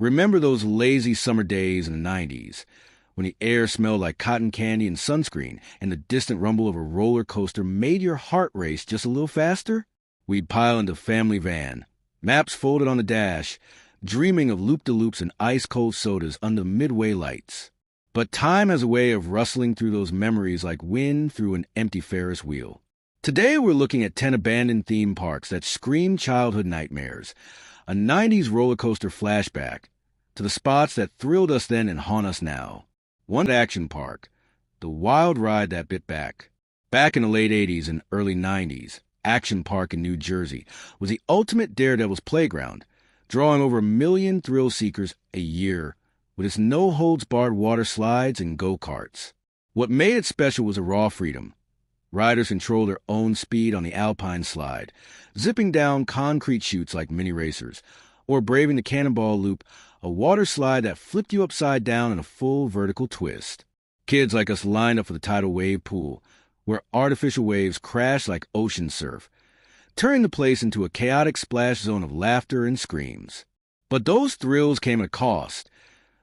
Remember those lazy summer days in the 90s, when the air smelled like cotton candy and sunscreen, and the distant rumble of a roller coaster made your heart race just a little faster? We'd pile into the family van, maps folded on the dash, dreaming of loop-de-loops and ice-cold sodas under the midway lights. But time has a way of rustling through those memories like wind through an empty Ferris wheel. Today we're looking at 10 abandoned theme parks that scream childhood nightmares, a 90s roller coaster flashback to the spots that thrilled us then and haunt us now. One action park, the wild ride that bit back. Back in the late 80s and early 90s, Action Park in New Jersey was the ultimate daredevil's playground, drawing over 1 million thrill seekers a year with its no-holds-barred water slides and go-karts. What made it special was a raw freedom. Riders controlled their own speed on the Alpine slide, zipping down concrete chutes like mini racers, or braving the Cannonball Loop, a water slide that flipped you upside down in a full vertical twist. Kids like us lined up for the tidal wave pool, where artificial waves crashed like ocean surf, turning the place into a chaotic splash zone of laughter and screams. But those thrills came at a cost.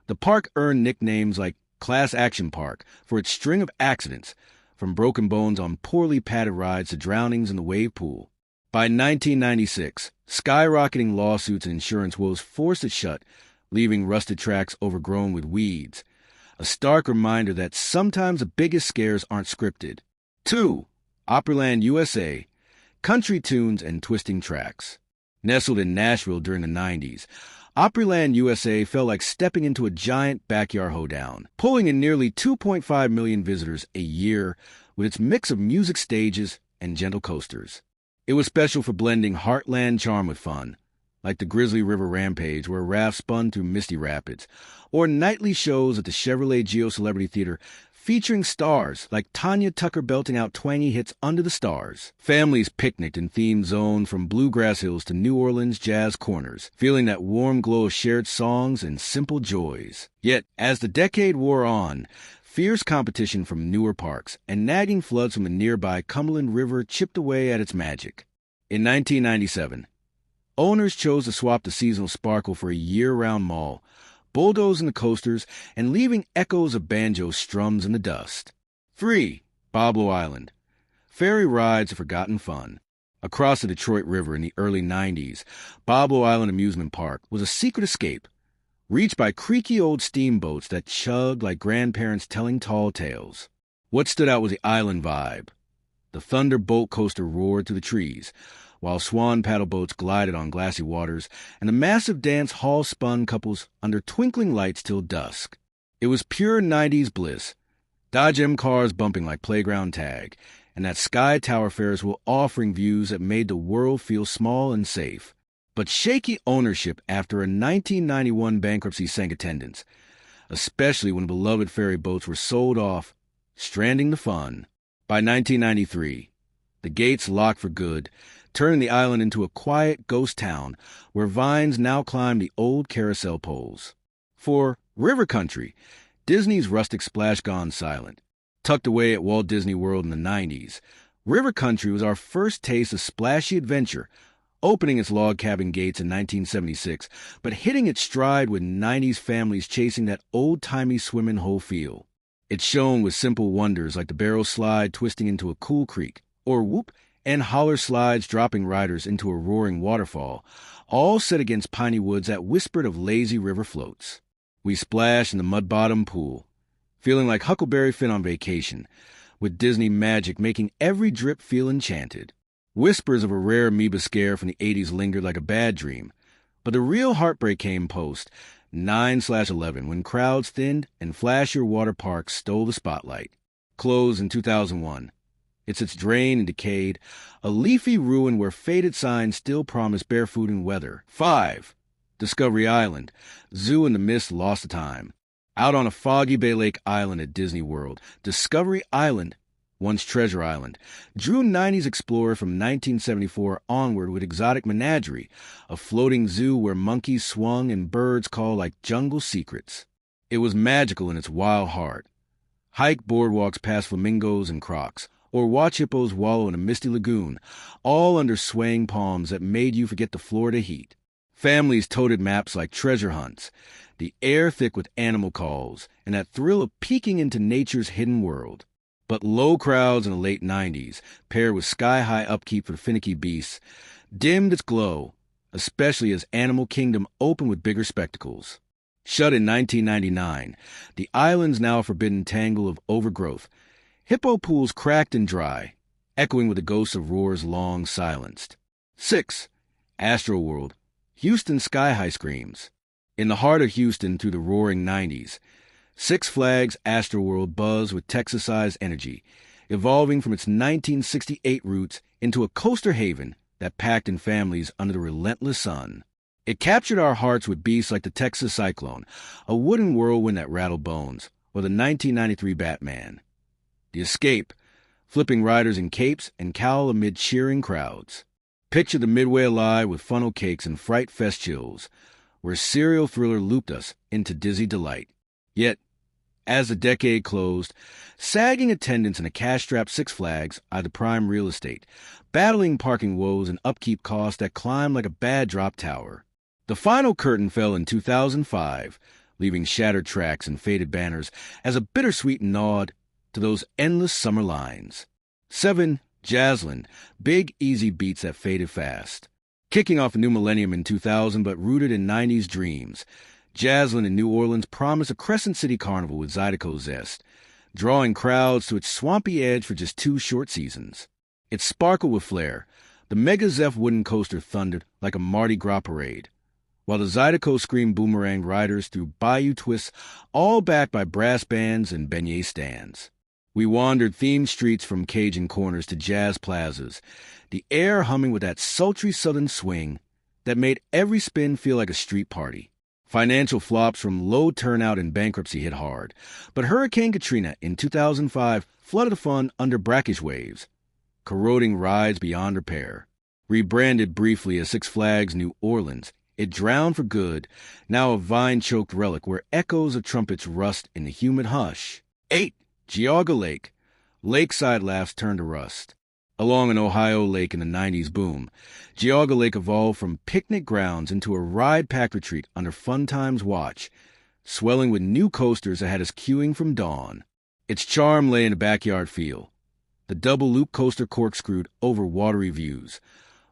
The park earned nicknames like Class Action Park for its string of accidents, from broken bones on poorly padded rides to drownings in the wave pool. By 1996, skyrocketing lawsuits and insurance woes forced it shut, leaving rusted tracks overgrown with weeds. A stark reminder that sometimes the biggest scares aren't scripted. 2. Opryland, USA. Country tunes and twisting tracks. Nestled in Nashville during the 90s, Opryland, USA felt like stepping into a giant backyard hoedown, pulling in nearly 2.5 million visitors a year with its mix of music stages and gentle coasters. It was special for blending heartland charm with fun, like the Grizzly River Rampage where a raft spun through misty rapids, or nightly shows at the Chevrolet Geo Celebrity Theater featuring stars like Tanya Tucker belting out twangy hits Under the Stars. Families picnicked in themed zones from bluegrass hills to New Orleans jazz corners, feeling that warm glow of shared songs and simple joys. Yet, as the decade wore on, fierce competition from newer parks and nagging floods from the nearby Cumberland River chipped away at its magic. In 1997, owners chose to swap the seasonal sparkle for a year-round mall, bulldozing the coasters and leaving echoes of banjo strums in the dust. 3. Boblo Island. Ferry rides of forgotten fun. Across the Detroit River in the early 90s, Boblo Island Amusement Park was a secret escape, reached by creaky old steamboats that chugged like grandparents telling tall tales. What stood out was the island vibe. The Thunderbolt coaster roared through the trees, while swan paddle boats glided on glassy waters, and the massive dance hall spun couples under twinkling lights till dusk. It was pure 90s bliss, Dodge M cars bumping like playground tag, and that Sky Tower Ferris wheel offering views that made the world feel small and safe. But shaky ownership after a 1991 bankruptcy sank attendance, especially when beloved ferry boats were sold off, stranding the fun. By 1993, the gates locked for good, turning the island into a quiet ghost town where vines now climb the old carousel poles. For River Country, Disney's rustic splash gone silent. Tucked away at Walt Disney World in the 90s, River Country was our first taste of splashy adventure, opening its log cabin gates in 1976, but hitting its stride with 90s families chasing that old-timey swimming hole feel. It shone with simple wonders like the barrel slide twisting into a cool creek, or whoop and holler slides dropping riders into a roaring waterfall, all set against piney woods that whispered of lazy river floats. We splashed in the mud-bottom pool, feeling like Huckleberry Finn on vacation, with Disney magic making every drip feel enchanted. Whispers of a rare amoeba scare from the 80s lingered like a bad dream, but the real heartbreak came post 9/11 when crowds thinned and flashier water parks stole the spotlight. Closed in 2001. It sits drained and decayed, a leafy ruin where faded signs still promise barefooting weather. 5. Discovery Island. Zoo in the mist lost to time. Out on a foggy Bay Lake island at Disney World, Discovery Island, once Treasure Island, drew 90s explorers from 1974 onward with exotic menagerie, a floating zoo where monkeys swung and birds called like jungle secrets. It was magical in its wild heart. Hike boardwalks past flamingos and crocs, or watch hippos wallow in a misty lagoon, all under swaying palms that made you forget the Florida heat. Families toted maps like treasure hunts, the air thick with animal calls, and that thrill of peeking into nature's hidden world. But low crowds in the late 90s, paired with sky-high upkeep for finicky beasts, dimmed its glow, especially as Animal Kingdom opened with bigger spectacles. Shut in 1999, the island's now forbidden tangle of overgrowth, hippo pools cracked and dry, echoing with the ghosts of roars long silenced. 6. Astroworld, Houston Sky-High Screams. In the heart of Houston through the roaring 90s, Six Flags Astroworld buzzed with Texas-sized energy, evolving from its 1968 roots into a coaster haven that packed in families under the relentless sun. It captured our hearts with beasts like the Texas Cyclone, a wooden whirlwind that rattled bones, or the 1993 Batman. The Escape, flipping riders in capes and cowl amid cheering crowds. Picture the Midway alive with funnel cakes and Fright Fest chills, where serial thriller looped us into dizzy delight. Yet, as the decade closed, sagging attendance in a cash-strapped Six Flags eyed the prime real estate, battling parking woes and upkeep costs that climbed like a bad drop tower. The final curtain fell in 2005, leaving shattered tracks and faded banners as a bittersweet nod to those endless summer lines. 7. Jazzland, big, easy beats that faded fast. Kicking off a new millennium in 2000 but rooted in 90s dreams, Jazzland in New Orleans promised a Crescent City carnival with Zydeco zest, drawing crowds to its swampy edge for just 2 short seasons. It sparkled with flair. The Mega Zeph wooden coaster thundered like a Mardi Gras parade, while the Zydeco screamed boomerang riders through bayou twists, all backed by brass bands and beignet stands. We wandered themed streets from Cajun corners to jazz plazas, the air humming with that sultry southern swing that made every spin feel like a street party. Financial flops from low turnout and bankruptcy hit hard, but Hurricane Katrina in 2005 flooded the fun under brackish waves, corroding rides beyond repair. Rebranded briefly as Six Flags New Orleans, it drowned for good, now a vine-choked relic where echoes of trumpets rust in the humid hush. 8. Geauga Lake, lakeside laughs turned to rust. Along an Ohio lake in the 90s boom, Geauga Lake evolved from picnic grounds into a ride-pack retreat under Fun Times watch, swelling with new coasters that had us queuing from dawn. Its charm lay in the backyard feel. The double-loop coaster corkscrewed over watery views,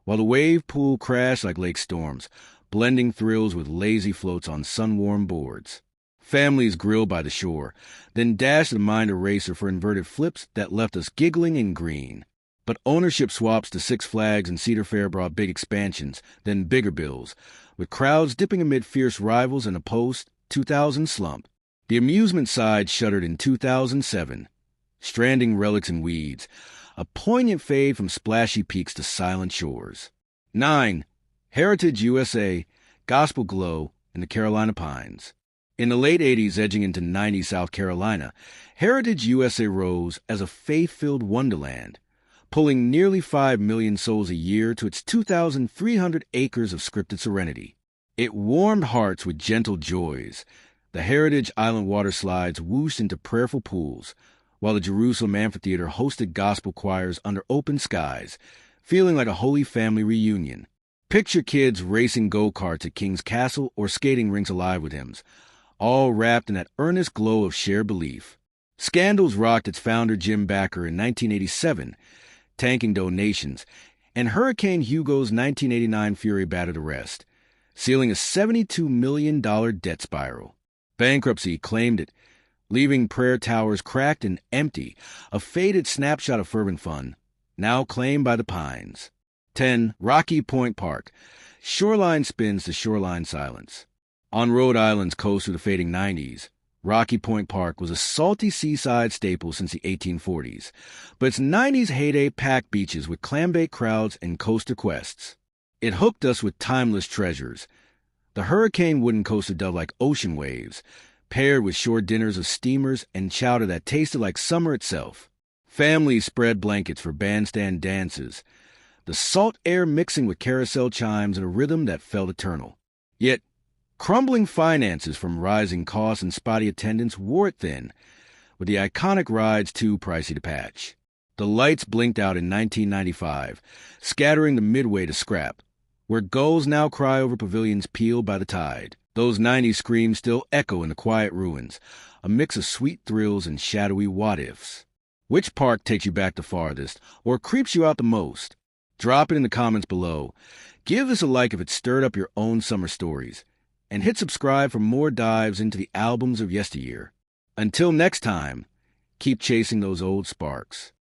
while the wave pool crashed like lake storms, blending thrills with lazy floats on sun-warmed boards. Families grilled by the shore, then dashed the mind eraser for inverted flips that left us giggling in green. But ownership swaps to Six Flags and Cedar Fair brought big expansions, then bigger bills, with crowds dipping amid fierce rivals in a post-2000 slump. The amusement side shuttered in 2007, stranding relics and weeds, a poignant fade from splashy peaks to silent shores. 9. Heritage USA, Gospel Glow in the Carolina Pines. In the late 80s, edging into 90s South Carolina, Heritage USA rose as a faith-filled wonderland, pulling nearly 5 million souls a year to its 2,300 acres of scripted serenity. It warmed hearts with gentle joys. The Heritage Island water slides whooshed into prayerful pools, while the Jerusalem Amphitheater hosted gospel choirs under open skies, feeling like a Holy Family reunion. Picture kids racing go-karts at King's Castle or skating rinks alive with hymns, all wrapped in that earnest glow of shared belief. Scandals rocked its founder Jim Backer in 1987, tanking donations, and Hurricane Hugo's 1989 fury battered the rest, sealing a $72 million debt spiral. Bankruptcy claimed it, leaving prayer towers cracked and empty, a faded snapshot of fervent fun, now claimed by the Pines. 10. Rocky Point Park, shoreline spins to shoreline silence. On Rhode Island's coast through the fading 90s, Rocky Point Park was a salty seaside staple since the 1840s, but its 90s heyday packed beaches with clambake crowds and coaster quests. It hooked us with timeless treasures. The Hurricane wooden coaster dove like ocean waves, paired with shore dinners of steamers and chowder that tasted like summer itself. Families spread blankets for bandstand dances, the salt air mixing with carousel chimes in a rhythm that felt eternal. Yet, crumbling finances from rising costs and spotty attendance wore it thin, with the iconic rides too pricey to patch. The lights blinked out in 1995, scattering the Midway to scrap, where gulls now cry over pavilions peeled by the tide. Those 90s screams still echo in the quiet ruins, a mix of sweet thrills and shadowy what-ifs. Which park takes you back the farthest, or creeps you out the most? Drop it in the comments below. Give us a like if it stirred up your own summer stories. And hit subscribe for more dives into the albums of yesteryear. Until next time, keep chasing those old sparks.